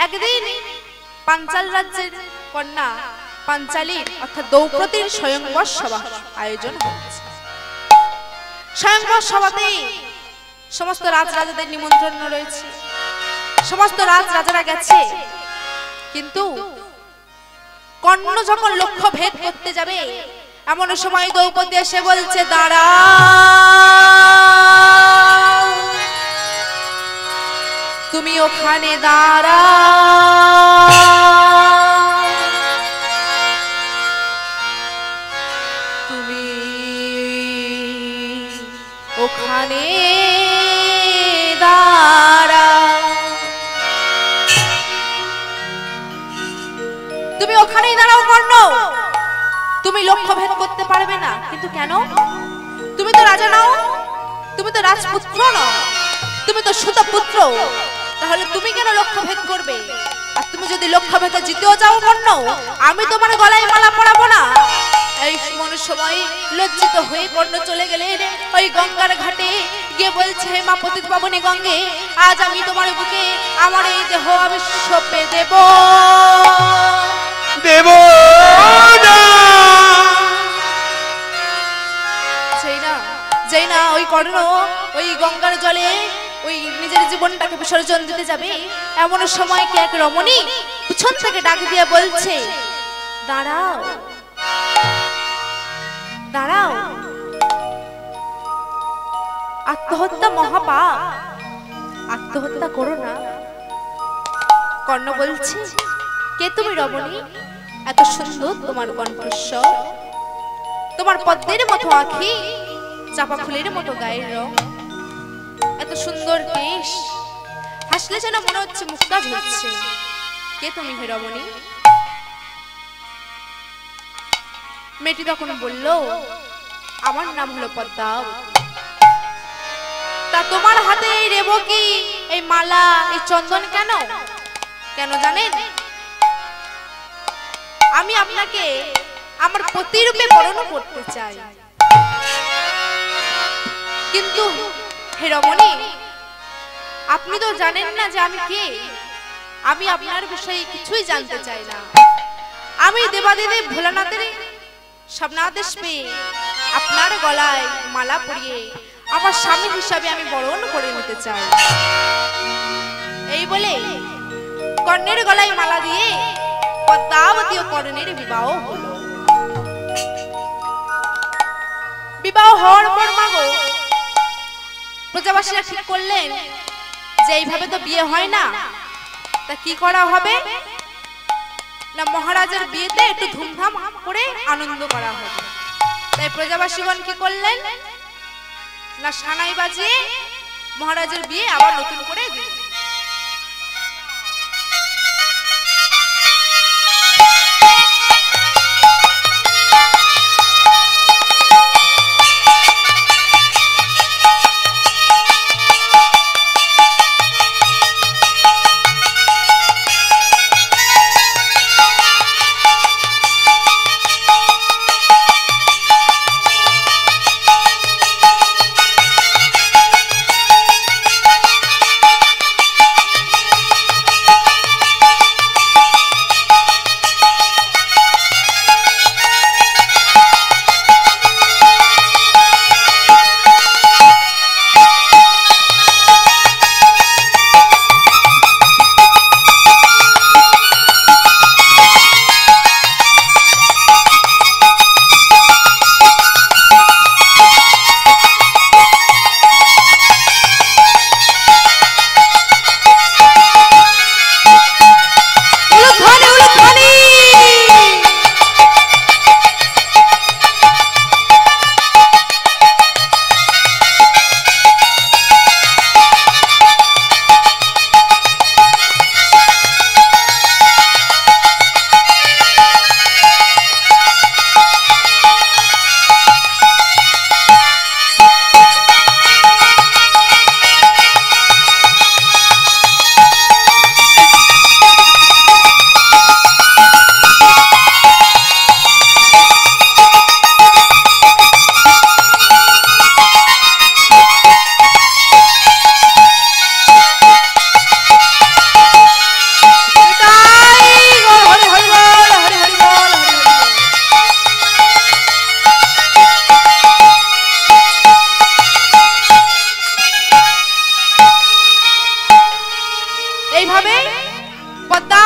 Speaker 1: একদিন পাঞ্চাল রাজ্যের কন্যা পাঞ্চালীর অর্থাৎ দ্রৌপদীর স্বয়ংবর সভা আয়োজন হয়েছে। স্বয়ংবর সভাতে সমস্ত রাজরাজাদের নিমন্ত্রণ রয়েছে, সমস্ত রাজরাজারা গেছে, কিন্তু কর্ণ যখন লক্ষ্য ভেদ করতে যাবে এমন সময় দ্রৌপদী এসে বলছে, দাঁড়া, তুমি ওখানে দাঁড়া, তুমি ওখানে দাঁড়া, তুমি ওখানেই দাঁড়াও কর্ণ, তুমি লক্ষ্য ভেদ করতে পারবে না। কিন্তু কেন? তুমি তো রাজা নও, তুমি তো রাজপুত্র নও, তুমি তো সুতপুত্র, তাহলে তুমি কেন লক্ষ্য ভেদ করবে? আর তুমি যদি লক্ষ্য ভেদে জিতেও যাও কর্ণ, আমি তোমার গলায় মালা পরাবো না। এই সময় লজ্জিত হয়ে কর্ণ চলে গেলেন ওই গঙ্গার ঘাটে, গিয়ে বলছে, মা পতিত পাবনী গঙ্গে, আজ আমি তোমার বুকে আমার এই দেহ আমি সঁপে দেব,
Speaker 2: দেব না।
Speaker 1: যেই না ওই কর্ণ ওই গঙ্গার জলে ওই নিজের জীবনটাকে বিসর্জন দিতে যাবে, এমন সময় কি এক রমণী পিছন থেকে ডাক দিয়ে বলছে, দাঁড়াও, দাঁড়াও, আত্মহত্যা মহাপাপ, আত্মহত্যা করো না। কর্ণ বলছে, কে তুমি রমণী? এত সুন্দর তোমার কণ্ঠস্বর, তোমার পদ্মের মতো আঁখি, চাপা ফুলের মতো গায়ের রং, এত সুন্দর কেশ, হাসলে যেন মনে হচ্ছে মুক্তা ঝরছে। কে তুমি হে রমণী? মেয়েটি তখন বলল, আমার নাম হলো পদ্মাবতী। তা তোমার হাতে এই রেবতী, এই মালা, এই চন্দন কেন? কেন জানেন? আমি আপনাকে আমার পতিরূপে বরণ করতে চাই। কিন্তু হে রমণী, আপনি তো জানেন না যে আমি কে। আমি আপনার বিষয়ে কিছুই জানতে চাই না। আমি দেবাদিদেব ভোলানাথের স্বপ্নাদেশ পেয়ে আপনার গলায় মালা পরিয়ে আমার স্বামী হিসাবে আমি বরণ করে নিতে চাই। এই বলে কর্ণের গলায় মালা দিয়ে পদ্মাবতী ও কর্ণের বিবাহ হলো। বিবাহ হওয়ার পর মাগো প্রজাবাসীরা ঠিক করলেন যে এইভাবে তো বিয়ে হয় না, তা কি করা হবে না, মহারাজের বিয়েতে একটু ধুমধাম করে আনন্দ করা হবে। তাই প্রজাবাসীগণ কি করলেন না, সানাই বাজিয়ে মহারাজের বিয়ে আবার নতুন করে দিলেন।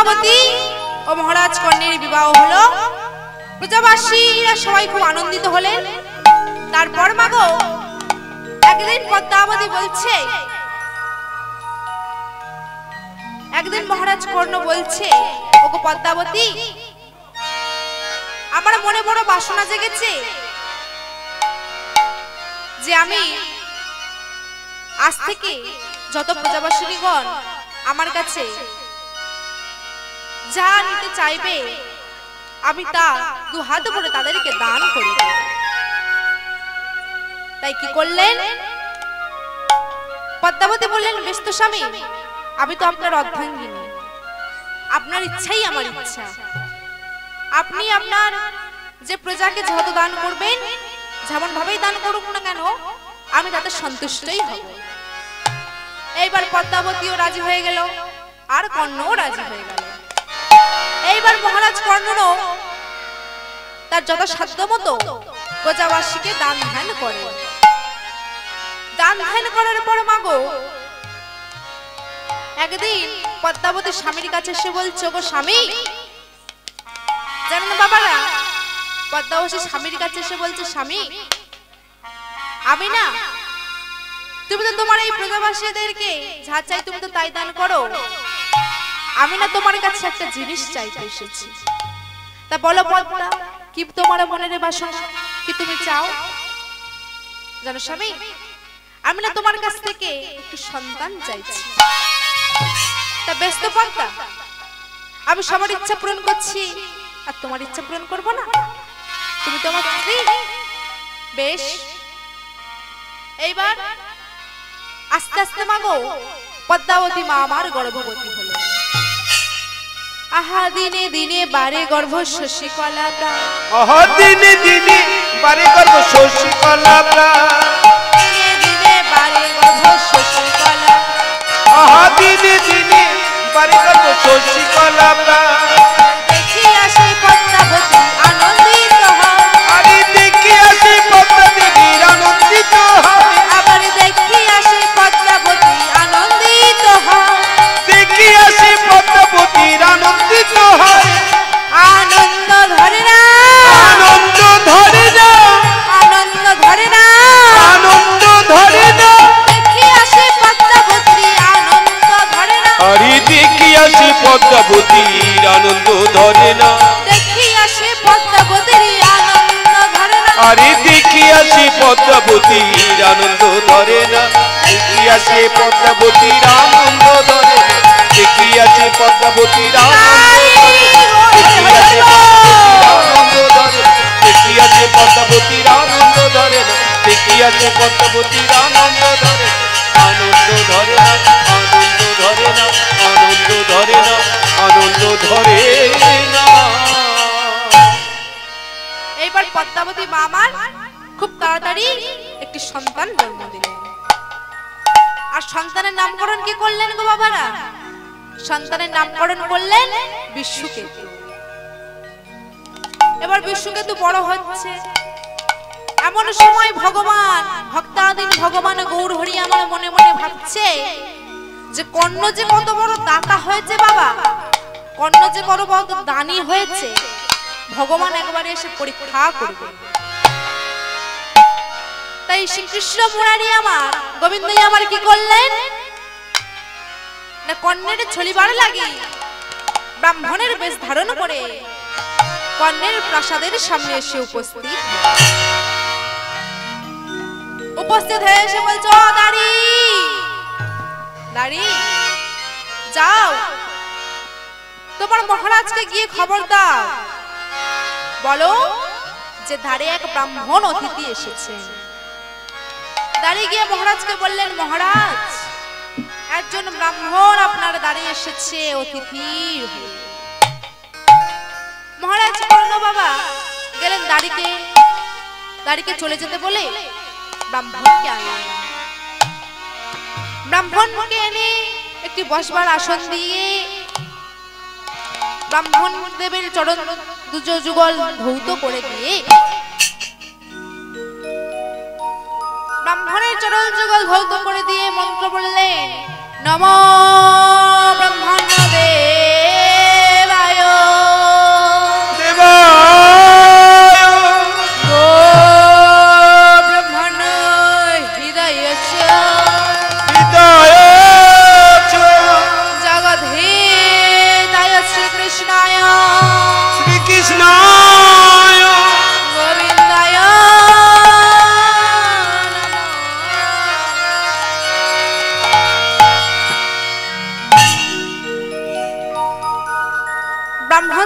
Speaker 1: পদ্মাবতী ও মহারাজ কর্ণের বিবাহ হলো। প্রজাবাসীরা সবাই খুব আনন্দিত হলেন। তারপর মাগো একদিন পদ্মাবতী বলছে, একদিন মহারাজ কর্ণ বলছে, ওগো পদ্মাবতী, আমার মনে বড় বাসনা জেগেছে যে আমি আজ থেকে যত প্রজাবাসীগণ আমার কাছে যা নিতে চাইবে আমি তা দু হাত ভরে তাদেরকে দান করিব। তাই কি করলেন? পদ্মাবতী বললেন, বেশ তো স্বামী, আমি তো আপনার অর্ধাঙ্গিনী, আপনার ইচ্ছাই আমার ইচ্ছা। আপনি আপনার যে প্রজাকে যত দান করবেন, যেমন ভাবেই দান করুক না কেন, আমি তাতে সন্তুষ্টই হব। এইবার পদ্মাবতীও রাজি হয়ে গেল, আর কর্ণও রাজি হয়ে গেল। এইবার মহারাজ কর্ণও তার যথাসাধ্য মতো প্রজাবাসীকে দান ধ্যান করে। দান ধ্যান করার পর মাগো একদিন পদ্মাবতী স্বামীর কাছে এসে বলছে, গো স্বামী, জানেন বাবারা, পদ্মাবতী স্বামীর কাছে এসে বলছে, স্বামী, আমি না, তুমি তো তোমার এই প্রজাবাসীদেরকে যা চাই তুমি তো তাই দান করো, আমি না তোমার কাছে একটা জিনিস চাইতে এসেছি। তা বলো পদ্মা, কি তোমার মনের বাসনা, কি তুমি চাও? জানো স্বামী, আমি না তোমার কাছ থেকে একটু সন্তান চাইছি। তা বেশ তো পদ্মা, আমি সবার ইচ্ছা পূরণ করছি, আর তোমার ইচ্ছা পূরণ করবো না? তুমি তোমার স্ত্রী, বেশ। এইবার আস্তে আস্তে মাগো পদ্মাবতী মা আমার গর্ভবতী হলো। আহা দিনে দিনে বারে গর্ভ শশীকলা প্রাণ,
Speaker 2: আহা দিনে দিনে বারে গর্ভ শশীকলা প্রাণ,
Speaker 1: দিনে দিনে বারে গর্ভ শশীকলা,
Speaker 2: আহা দিনে দিনে বারে গর্ভ শশীকলা প্রাণ।
Speaker 1: দেখিয়া সেই পদ্মাবতী আনন্দিত হয়,
Speaker 2: আরে দেখিয়া সেই পদ্মা দেবীর আনন্দিত হয়,
Speaker 1: আবার দেখিয়া সেই পদ্মাবতী আনন্দিত হয়,
Speaker 2: দেখিয়া সেই পদ্মাবতীর আনন্দিত হয়।
Speaker 1: আনন্দ ধরে না,
Speaker 2: আনন্দ ধরে না,
Speaker 1: আনন্দ ধরে না,
Speaker 2: আনন্দ ধরে না,
Speaker 1: দেখিয়া সেই পদ্মাবতী আনন্দ ধরে না,
Speaker 2: আরে দেখিয়া সেই পদ্মাবতীর আনন্দ ধরে না,
Speaker 1: দেখিয়া সেই পদ্মাবতীর আনন্দ ধরে না,
Speaker 2: আরে দেখিয়া সেই পদ্মাবতীর আনন্দ ধরে না, দেখিয়া সেই পদ্মাবতীর আনন্দ ধরে না, দেখিয়া সেই পদ্মাবতীর আনন্দ ধরে না, দেখিয়া সেই পদ্মাবতীর আনন্দ ধরে না, দেখিয়া সেই পদ্মাবতীর আনন্দ ধরে না, আনন্দ ধরে না, আনন্দ ধরে না, আনন্দ ধরে না, আনন্দ ধরে না।
Speaker 1: এইবার পদ্মাবতী মা আমার খুব তাড়াতাড়ি একটি সন্তান জন্ম দিলেন। আর সন্তানের নামকরণ কি করলেন গো বাবারা? সন্তানের নামকরণ করলেন বিশ্বকেতু। এবার বিশ্বকেতু বড় হচ্ছে, এমন সময় ভগবান ভক্তাধীন ভগবান গৌর হরি আমার মনে মনে ভাবছে যে কর্ণ যে কত বড় দাতা হয়েছে বাবা, কর্ণ যে বড় বড় দানী হয়েছে, ভগবান একবারে এসে পরীক্ষা করবে। তাই শ্রীকৃষ্ণ মুরারি আমার গোবিন্দই আমার কি করলেন না, কর্ণের ছলিবার লাগি ব্রাহ্মণের বেশ ধারণ করে কর্ণের প্রাসাদের সামনে এসে উপস্থিত হয়ে এসে বলছো, দাঁড়ি দাঁড়ি যাও, তোমার মহারাজকে গিয়ে খবর দাও, বলো যে ধারে এক ব্রাহ্মণ অতিথি এসেছে। দাঁড়িয়ে গিয়ে মহারাজকে বললেন, মহারাজ, একজন ব্রাহ্মণ আপনার দাঁড়িয়ে এসেছে অতিথির হয়ে। মহারাজ কর্ণ বাবা গেলেন দাঁড়িকে চলে যেতে বলে ব্রাহ্মণকে আনলেন। ব্রাহ্মণকে এনে একটি বসবার আসন দিয়ে ব্রাহ্মণ দেবের চরণ যুগল ধৌত করে দিয়ে ব্রাহ্মণের চরণ যুগল ধৌত করে দিয়ে মন্ত্র বললেন, নমো ব্রাহ্মণ দেব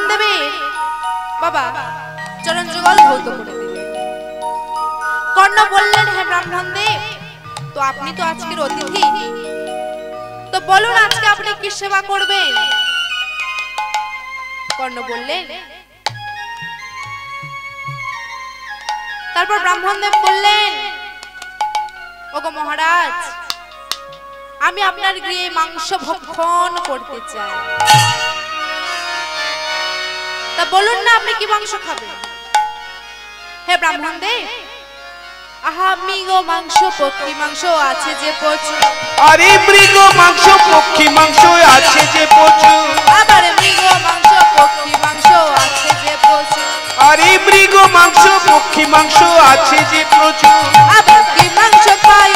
Speaker 1: ব্রাহ্মণ দেবে বাবা চরণ যুগল ধৌত করে দিলেন। কর্ণ বললেন, হে ব্রাহ্মণ দেব, তো আপনি তো আজকের অতিথি, তো বলুন আজকে আপনি কি সেবা করবেন? কর্ণ বললেন, তারপর ব্রাহ্মণ দেব বললেন, ওগো মহারাজ, আমি আপনার গৃহে মাংস ভক্ষণ করতে চাই, তা বলুন না আপনি কি মাংস খাবেন? হে ব্রাহ্মণ দেব, আহা মৃগ মাংস পক্ষী মাংস আছে যে প্রচুর,
Speaker 2: আরে মৃগ মাংস পক্ষী মাংস আছে যে প্রচুর,
Speaker 1: আবার মৃগ মাংস পক্ষী মাংস আছে যে প্রচুর,
Speaker 2: আরে মৃগ মাংস পক্ষী মাংস আছে যে প্রচুর,
Speaker 1: আবার কি মাংস খাই